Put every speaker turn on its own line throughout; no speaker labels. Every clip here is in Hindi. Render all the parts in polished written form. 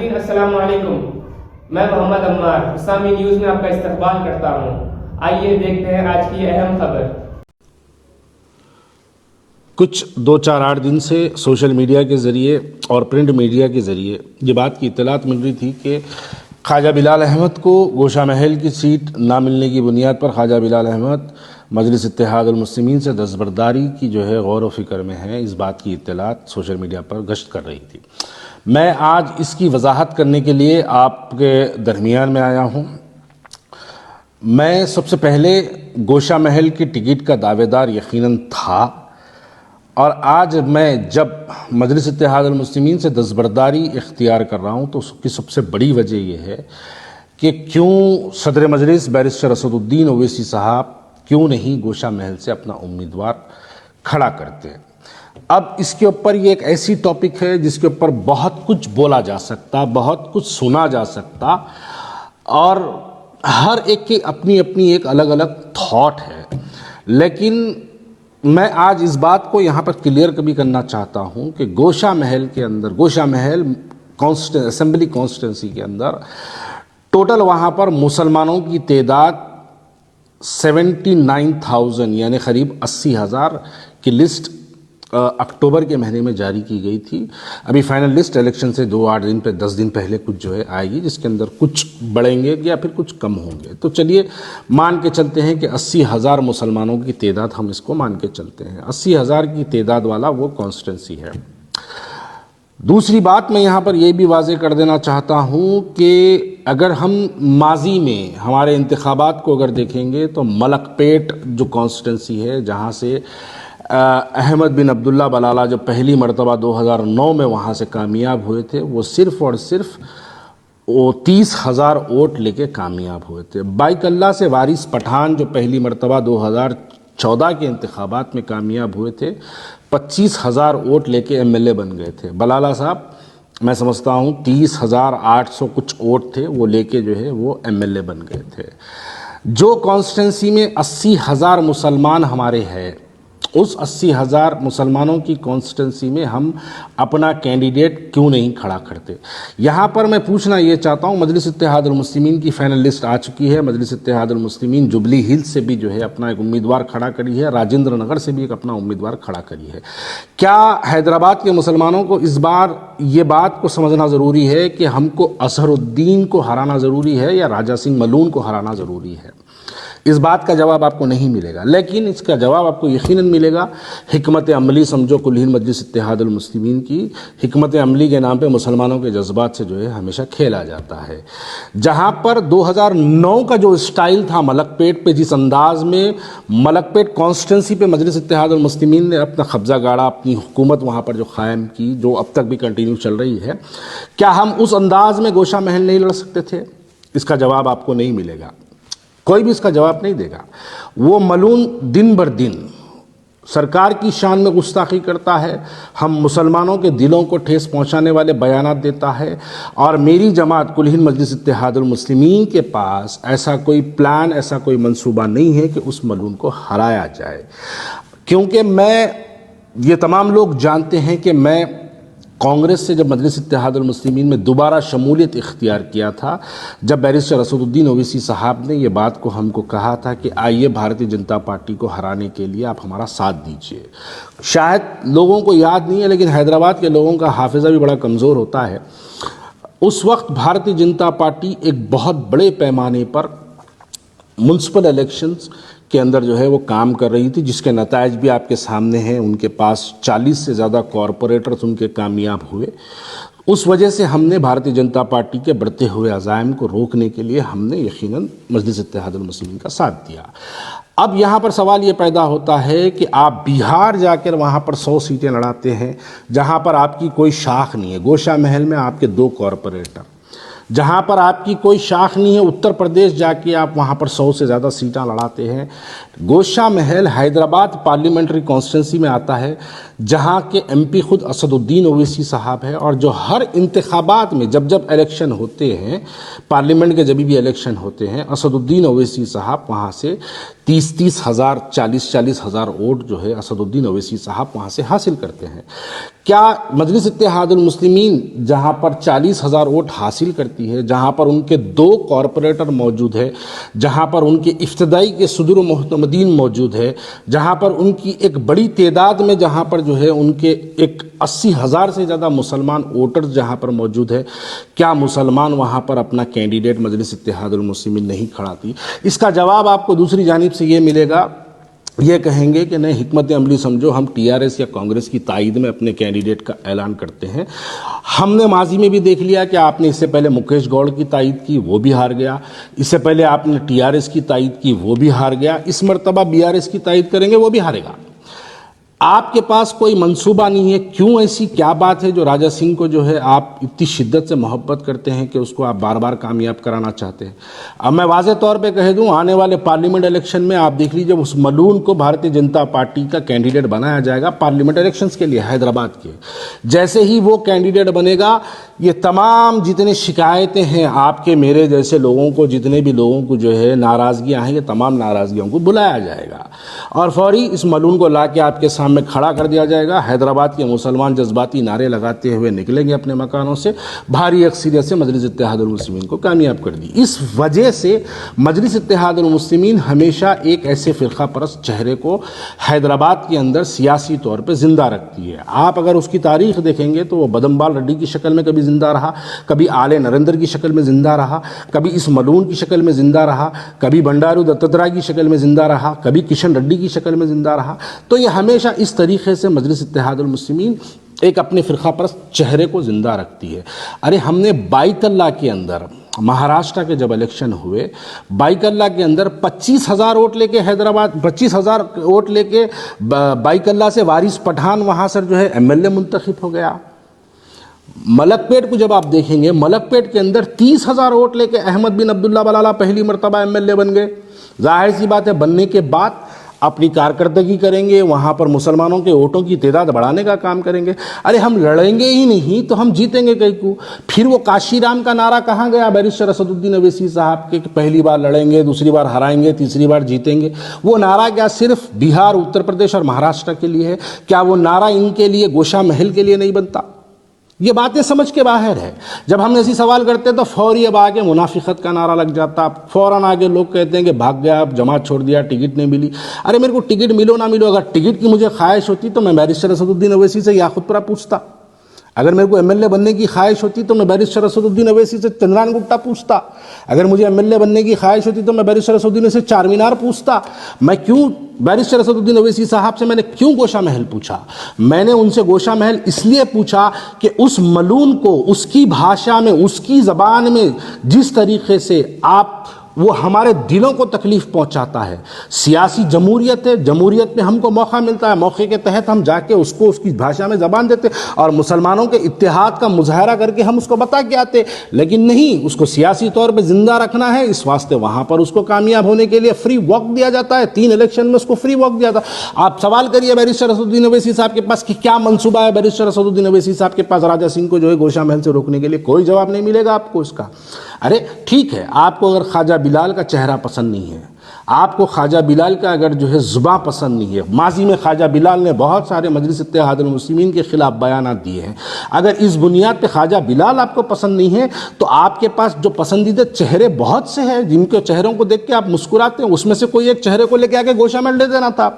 नाज़रीन अस्सलाम वालेकुम। मैं मोहम्मद अम्मार इस्लामी न्यूज़ में आपका इस्तकबाल करता हूँ। आइए देखते हैं आज की अहम खबर।
कुछ 2-4-8 दिन से सोशल मीडिया के ज़रिए और प्रिंट मीडिया के ज़रिए ये बात की इत्तलात मिल रही थी कि ख्वाजा बिलाल अहमद को गोशा महल की सीट ना मिलने की बुनियाद पर ख्वाजा बिलाल अहमद मजलिस इत्तेहादुल मुस्लिमीन से दस्तबरदारी की जो है गौर व फिक्र में है। इस बात की इत्तलात सोशल मीडिया पर गश्त कर रही थी। मैं आज इसकी वजाहत करने के लिए आपके दरमियान में आया हूँ। मैं सबसे पहले गोशा महल की टिकट का दावेदार यकीनन था, और आज मैं जब मजलिस इत्तेहादुल मुस्लिमीन से दस्तबरदारी इख्तियार कर रहा हूँ तो उसकी सबसे बड़ी वजह यह है कि क्यों सदर मजलिस बैरिस्टर असदुद्दीन ओवैसी साहब क्यों नहीं गोशा महल से अपना उम्मीदवार खड़ा करते हैं। अब इसके ऊपर ये एक ऐसी टॉपिक है जिसके ऊपर बहुत कुछ बोला जा सकता, बहुत कुछ सुना जा सकता, और हर एक की अपनी अपनी एक अलग अलग थॉट है। लेकिन मैं आज इस बात को यहाँ पर क्लियर कभी करना चाहता हूँ कि गोशा महल के अंदर, गोशा महल असेंबली कॉन्स्टिट्यूंसी के अंदर टोटल वहाँ पर मुसलमानों की तादाद 79,000 यानी करीब 80,000 की लिस्ट अक्टूबर के महीने में जारी की गई थी। अभी फाइनल लिस्ट इलेक्शन से 2-8 दिन पे 10 दिन पहले कुछ जो है आएगी, जिसके अंदर कुछ बढ़ेंगे या फिर कुछ कम होंगे। तो चलिए मान के चलते हैं कि 80,000 मुसलमानों की तादाद, हम इसको मान के चलते हैं 80,000 की तादाद वाला वो कॉन्स्टिट्यूंसी है। दूसरी बात मैं यहाँ पर यह भी वाजे कर देना चाहता हूँ कि अगर हम माजी में हमारे इंतखाबात को अगर देखेंगे तो मलकपेट जो कॉन्स्टिट्यूंसी है, जहाँ से अहमद बिन अब्दुल्ला बलाला जो पहली मरतबा 2009 में वहाँ से कामयाब हुए थे, वो सिर्फ़ और सिर्फ वो 30,000 वोट लेके कामयाब हुए थे। बाइकल्ला से वारिस पठान जो पहली मरतबा 2014 के इंतखाबात में कामयाब हुए थे, 25,000 वोट लेके एमएलए बन गए थे। बलाला साहब मैं समझता हूँ 30,800 कुछ वोट थे, वो लेके जो है वो एमएलए बन गए थे। जो कॉन्स्टिट्यूंसी में 80,000 मुसलमान हमारे हैं, उस 80,000 मुसलमानों की कॉन्स्टिट्यूंसी में हम अपना कैंडिडेट क्यों नहीं खड़ा करते। यहाँ पर मैं पूछना ये चाहता हूँ, मजलिस इत्तेहादुल मुस्लिमीन की फाइनल लिस्ट आ चुकी है। मजलिस इत्तेहादुल मुस्लिमीन जुबली हिल्स से भी जो है अपना एक उम्मीदवार खड़ा करी है, राजेंद्र नगर से भी एक अपना उम्मीदवार खड़ा करी है। क्या हैदराबाद के मुसलमानों को इस बार ये बात को समझना ज़रूरी है कि हमको अजहरुद्दीन को हराना ज़रूरी है या राजा सिंह मलून को हराना ज़रूरी है? इस बात का जवाब आपको नहीं मिलेगा, लेकिन इसका जवाब आपको यकीनन मिलेगा हिकमत अमली। समझो कुल मजलिस इत्तेहादुल मुस्लिमीन की हिकमत अमली के नाम पे मुसलमानों के जज्बात से जो है हमेशा खेला जाता है। जहाँ पर 2009 का जो स्टाइल था मलकपेट पे, जिस अंदाज में मलकपेट कॉन्स्टिट्यूंसी पे मजलिस इत्तेहादुल मुस्लिमीन ने अपना कब्जा गाड़ा, अपनी हुकूमत वहाँ पर जो कायम की, जो अब तक भी कंटिन्यू चल रही है, क्या हम उस अंदाज में गोशा महल नहीं लड़ सकते थे? इसका जवाब आपको नहीं मिलेगा, कोई भी इसका जवाब नहीं देगा। वो मलून दिन बर दिन सरकार की शान में गुस्ताखी करता है, हम मुसलमानों के दिलों को ठेस पहुंचाने वाले बयानात देता है, और मेरी जमात कुल हिंद मजलिस इत्तेहादुल मुस्लिमीन के पास ऐसा कोई प्लान, ऐसा कोई मंसूबा नहीं है कि उस मलून को हराया जाए। क्योंकि ये तमाम लोग जानते हैं कि मैं कांग्रेस से जब मजलिस इत्तेहादुल मुस्लिमीन में दोबारा शमूलियत इख्तियार किया था, जब बैरिस्टर असदुद्दीन ओवैसी साहब ने ये बात को हमको कहा था कि आइए भारतीय जनता पार्टी को हराने के लिए आप हमारा साथ दीजिए। शायद लोगों को याद नहीं है, लेकिन हैदराबाद के लोगों का हाफिज़ा भी बड़ा कमज़ोर होता है। उस वक्त भारतीय जनता पार्टी एक बहुत बड़े पैमाने पर म्युनिसिपल इलेक्शंस के अंदर जो है वो काम कर रही थी, जिसके नतायज भी आपके सामने हैं। उनके पास 40 से ज़्यादा कॉरपोरेटर्स उनके कामयाब हुए। उस वजह से हमने भारतीय जनता पार्टी के बढ़ते हुए अज़ाइम को रोकने के लिए हमने यकीनन मजलिस इत्तेहादुल मुस्लिमीन का साथ दिया। अब यहाँ पर सवाल ये पैदा होता है कि आप बिहार जाकर वहाँ पर 100 सीटें लड़ाते हैं, जहाँ पर आपकी कोई शाख नहीं है। गोशा महल में आपके 2 कॉरपोरेटर, जहाँ पर आपकी कोई शाख नहीं है, उत्तर प्रदेश जाके आप वहाँ पर 100 से ज़्यादा सीटें लड़ाते हैं। गोशा महल हैदराबाद पार्लियामेंट्री कॉन्स्टिट्यूंसी में आता है, जहाँ के एमपी खुद असदुद्दीन ओवैसी साहब है, और जो हर इंतखाबात में जब जब इलेक्शन होते हैं, पार्लियामेंट के जब भी इलेक्शन होते हैं, असदुद्दीन ओवैसी साहब वहाँ से 30-30 हज़ार 40-40 हज़ार वोट जो है असदुद्दीन ओवैसी साहब वहाँ से हासिल करते हैं। क्या मजलिस इत्तेहादुल मुस्लिमीन जहाँ पर 40 हज़ार वोट हासिल करती है, जहाँ पर उनके 2 कॉरपोरेटर मौजूद है, जहाँ पर उनके इफ्तदाई के सदर मोहतमदीन मौजूद है, जहाँ पर उनकी एक बड़ी तादाद में जहाँ पर जो है उनके एक 80 हज़ार से ज़्यादा मुसलमान वोटर्स जहाँ पर मौजूद है, क्या मुसलमान वहाँ पर अपना कैंडिडेट मजलिस इत्तेहादुल मुस्लिमीन नहीं खड़ाती? इसका जवाब आपको दूसरी जानिब से ये मिलेगा, ये कहेंगे कि नहीं, हिकमत अमली समझो, हम टीआरएस या कांग्रेस की तायद में अपने कैंडिडेट का ऐलान करते हैं। हमने माजी में भी देख लिया कि आपने इससे पहले मुकेश गौड़ की तायद की, वो भी हार गया। इससे पहले आपने टीआरएस की तायद की, वो भी हार गया। इस मरतबा बीआरएस की तायद करेंगे, वो भी हारेगा। आपके पास कोई मंसूबा नहीं है। क्यों? ऐसी क्या बात है जो राजा सिंह को जो है आप इतनी शिद्दत से मोहब्बत करते हैं कि उसको आप बार बार कामयाब कराना चाहते हैं? अब मैं वाज़े तौर पे कह दूं, आने वाले पार्लियामेंट इलेक्शन में आप देख लीजिए, उस मलून को भारतीय जनता पार्टी का कैंडिडेट बनाया जाएगा पार्लियामेंट इलेक्शंस के लिए हैदराबाद के। जैसे ही वो कैंडिडेट बनेगा, ये तमाम जितनी शिकायतें हैं आपके मेरे जैसे लोगों को, जितने भी लोगों को जो है नाराज़गियाँ हैं, ये तमाम नाराज़गियों को बुलाया जाएगा और फौरी इस मलून को ला के आपके सामने खड़ा कर दिया जाएगा। हैदराबाद के मुसलमान जज्बाती नारे लगाते हुए निकलेंगे अपने मकानों से, भारी अक्सरियत से मजलिस इत्तेहादुल मुस्लिमीन को कामयाब कर दी। इस वजह से मजलिस इत्तेहादुल मुस्लिमीन हमेशा एक ऐसे फ़िरका परस्त चेहरे को हैदराबाद के अंदर सियासी तौर पर ज़िंदा रखती है। आप अगर उसकी तारीख़ देखेंगे तो वो बदमबाल रेड्डी की शक्ल में कभी ज़िंदा रहा, कभी आले नरेंद्र की शक्ल में ज़िंदा रहा, कभी इस मलून की शक्ल में ज़िंदा रहा, कभी बंडारू दत्तात्रेय की शक्ल में ज़िंदा रहा, कभी किशन रेड्डी की शक्ल में ज़िंदा रहा। तो ये हमेशा इस तरीके से मजलिस इत्तेहादुल मुस्लिमीन एक अपने फ़िरका परस्त चेहरे को ज़िंदा रखती है। अरे हमने बाइतल्ला के अंदर महाराष्ट्र के जब इलेक्शन हुए, बाइकल्ला के अंदर 25,000 वोट लेके हैदराबाद 25,000 वोट लेके बाइकल्ला से वारिस पठान वहाँ से जो है एमएलए मुंतखब हो गया। मलकपेट को जब आप देखेंगे, मलकपेट के अंदर 30,000 वोट लेके अहमद बिन अब्दुल्ला बलाला पहली मरतबा एमएलए बन गए। जाहिर सी बात है, बनने के बाद अपनी कारकर्दगी करेंगे, वहाँ पर मुसलमानों के वोटों की तादाद बढ़ाने का काम करेंगे। अरे हम लड़ेंगे ही नहीं तो हम जीतेंगे कहीं को? फिर वो काशीराम का नारा कहाँ गया बैरिस्टर असदुद्दीन ओवैसी साहब के, पहली बार लड़ेंगे, दूसरी बार हराएंगे, तीसरी बार जीतेंगे? वो नारा क्या सिर्फ बिहार, उत्तर प्रदेश और महाराष्ट्र के लिए है? क्या वो नारा इनके लिए, गोशा महल के लिए नहीं बनता? ये बातें समझ के बाहर है। जब हम ऐसी सवाल करते हैं तो फौरी अब आगे मुनाफिकत का नारा लग जाता, फ़ौरन आगे लोग कहते हैं कि भाग गया, अब जमात छोड़ दिया, टिकट नहीं मिली। अरे मेरे को टिकट मिलो ना मिलो, अगर टिकट की मुझे ख्वाहिश होती तो मैं बैरिस्टर असदुद्दीन ओवैसी से या खुद पर पूछता। अगर मेरे को एमएलए बनने की ख्वाहिश होती तो मैं बैरिस्टर असदुद्दीन ओवैसी से चंद्रान गुप्ता पूछता। अगर मुझे एमएलए बनने की ख्वाहिश होती तो मैं बैरिस्टर असदुद्दीन से चार मीनार पूछता। मैं क्यों बैरिस्टर असदुद्दीन ओवैसी साहब से मैंने क्यों गोशा महल पूछा? मैंने उनसे गोशा महल इसलिए पूछा कि उस मलून को उसकी भाषा में, उसकी ज़बान में जिस तरीके से वो हमारे दिलों को तकलीफ़ पहुंचाता है। सियासी जमहूरियत है, जमहूरियत में हमको मौका मिलता है, मौके के तहत हम जाके उसको उसकी भाषा में ज़बान देते और मुसलमानों के इत्तेहाद का मुजाहरा करके हम उसको बता के आते। लेकिन नहीं, उसको सियासी तौर पे ज़िंदा रखना है, इस वास्ते वहाँ पर उसको कामयाब होने के लिए फ्री वॉक दिया जाता है। 3 इलेक्शन में उसको फ्री वॉक दिया था। आप सवाल करिए बैरिस्टर असदुद्दीन ओवैसी साहब के पास कि क्या मनसूबा है बैरिस्टर असदुद्दीन ओवैसी साहब के पास राजा सिंह को जो है गोशा महल से रोकने के लिए? कोई जवाब नहीं मिलेगा आपको इसका। अरे ठीक है, आपको अगर ख्वाजा बिलाल का चेहरा पसंद नहीं है, आपको ख्वाजा बिलाल का अगर जो है ज़ुबान पसंद नहीं है, माजी में ख्वाजा बिलाल ने बहुत सारे मजलिस इत्तेहादुल मुस्लिमीन के खिलाफ बयानात दिए हैं, अगर इस बुनियाद पे ख्वाजा बिलाल आपको पसंद नहीं है तो आपके पास जो पसंदीदा चेहरे बहुत से हैं जिनके चेहरों को देख के आप मुस्कुराते हैं, उसमें से कोई एक चेहरे को लेके आके गोशा महल ले देना था।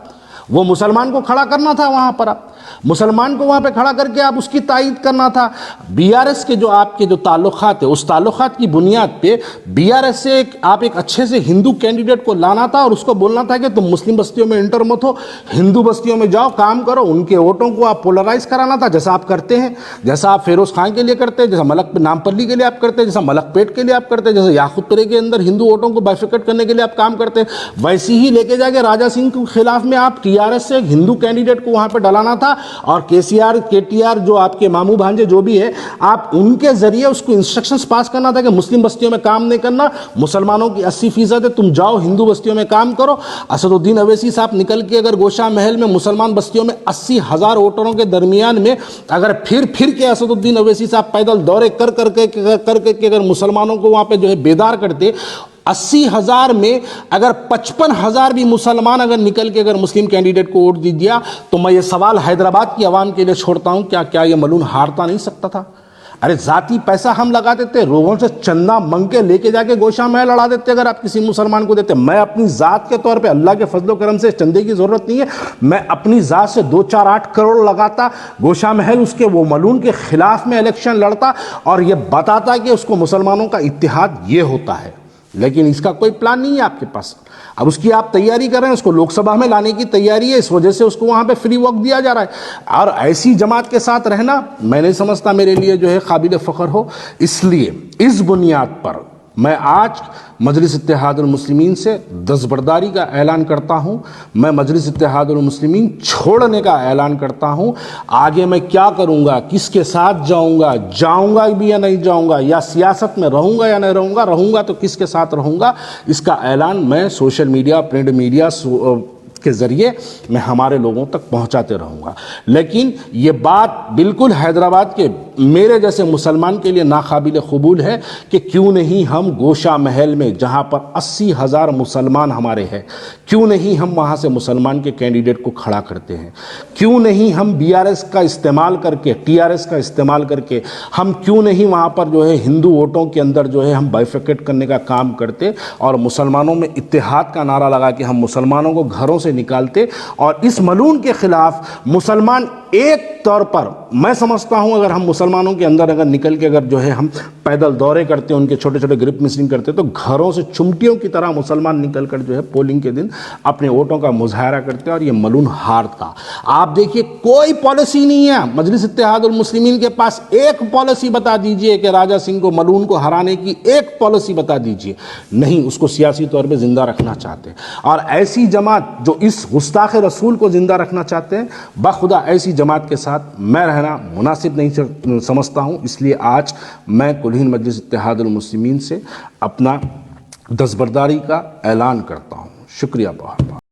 वो मुसलमान को खड़ा करना था वहाँ पर, आप मुसलमान को वहाँ पे खड़ा करके आप उसकी तायद करना था। बीआरएस के जो आपके जो ताल्लुकात है, उस ताल्लुकात की बुनियाद पे बीआरएस से आप एक अच्छे से हिंदू कैंडिडेट को लाना था और उसको बोलना था कि तुम मुस्लिम बस्तियों में इंटर मत हो, हिंदू बस्तियों में जाओ, काम करो, उनके वोटों को आप पोलराइज कराना था, जैसा आप करते हैं, जैसा आप फिरोज खान के लिए करते हैं, जैसा नामपल्ली के लिए आप करते हैं, जैसा मलकपेट के लिए आप करते हैं, जैसे याकूतपुरे के अंदर हिंदू वोटों को बाइफिकेट करने के लिए आप काम करते हैं, वैसे ही लेके जाके राजा सिंह के खिलाफ में आप टीआरएस से एक हिंदू कैंडिडेट को वहां पे डलाना था और केसीआर केटीआर जो आपके मामू भांजे जो भी है, आप उनके जरिए उसको इंस्ट्रक्शंस पास करना था कि मुस्लिम बस्तियों में काम नहीं करना, मुसलमानों की 80% है, तुम जाओ हिंदू बस्तियों में काम करो। असदुद्दीन अवैसी साहब निकल के अगर गोशा महल में मुसलमान बस्तियों में 80,000 वोटरों के दरमियान में अगर फिर के असदुद्दीन अवैसी साहब पैदल दौरे कर करके अगर मुसलमानों को वहां पे जो है बेदार करते, 80,000 में अगर 55,000 भी मुसलमान अगर निकल के अगर मुस्लिम कैंडिडेट को वोट दे दिया, तो मैं ये सवाल हैदराबाद की आवाम के लिए छोड़ता हूं, क्या ये मलून हारता नहीं सकता था? अरे जाति पैसा हम लगा देते, लोगों से चंदा मंग के लेके जाके गोशा महल लड़ा देते अगर आप किसी मुसलमान को देते। मैं अपनी जात के तौर पे अल्लाह के फजलो करम से चंदे की जरूरत नहीं है, मैं अपनी जात से 2-4-8 करोड़ लगाता, गोशा महल उसके वो मलून के खिलाफ में इलेक्शन लड़ता और ये बताता कि उसको मुसलमानों का इत्तेहाद ये होता है। लेकिन इसका कोई प्लान नहीं है आपके पास। अब उसकी आप तैयारी कर रहे हैं, उसको लोकसभा में लाने की तैयारी है, इस वजह से उसको वहां पे फ्री वॉक दिया जा रहा है। और ऐसी जमात के साथ रहना मैं नहीं समझता मेरे लिए जो है काबिल फ़ख्र हो। इसलिए इस बुनियाद पर मैं आज मजलिस इत्तेहादुल मुस्लिमीन से दस्तबरदारी का ऐलान करता हूँ। मैं मजलिस इत्तेहादुल मुस्लिमीन छोड़ने का ऐलान करता हूँ। आगे मैं क्या करूँगा, किसके साथ जाऊँगा भी या नहीं जाऊँगा, या सियासत में रहूँगा या नहीं रहूँगा तो किसके साथ रहूँगा, इसका ऐलान मैं सोशल मीडिया, प्रिंट मीडिया के ज़रिए मैं हमारे लोगों तक पहुंचाते रहूँगा। लेकिन ये बात बिल्कुल हैदराबाद के मेरे जैसे मुसलमान के लिए नाकाबिल कबूल है कि क्यों नहीं हम गोशा महल में, जहाँ पर 80,000 मुसलमान हमारे हैं, क्यों नहीं हम वहाँ से मुसलमान के कैंडिडेट को खड़ा करते हैं? क्यों नहीं हम बीआरएस का इस्तेमाल करके, टीआरएस का इस्तेमाल करके हम क्यों नहीं वहाँ पर जो है हिंदू वोटों के अंदर जो है हम बाइफिकेट करने का काम करते और मुसलमानों में इत्तेहाद का नारा लगा के हम मुसलमानों को घरों से निकालते और इस मलून के खिलाफ मुसलमान एक तौर पर, मैं समझता हूं अगर हम मुसलमानों के अंदर अगर निकल के अगर जो है हम पैदल दौरे करते, उनके छोटे छोटे ग्रुप मिसिंग करते, तो घरों से चुमटियों की तरह मुसलमान निकल कर जो है पोलिंग के दिन अपने वोटों का मुजाहरा करते और ये मलून हारता। आप देखिए कोई पॉलिसी नहीं है मजलिस इत्तेहादुल मुस्लिमीन के पास। एक पॉलिसी बता दीजिए कि राजा सिंह को, मलून को हराने की एक पॉलिसी बता दीजिए। नहीं, उसको सियासी तौर पर जिंदा रखना चाहते हैं। और ऐसी जमात जो इस गुस्ताख रसूल को जिंदा रखना चाहते हैं, बखुदा ऐसी जमात के साथ मैं रहना मुनासिब नहीं समझता हूं। इसलिए आज मैं कुल-हिंद मजलिस इत्तेहादुल मुस्लिमीन से अपना दस्तबरदारी का ऐलान करता हूं। शुक्रिया बहुत बहुत।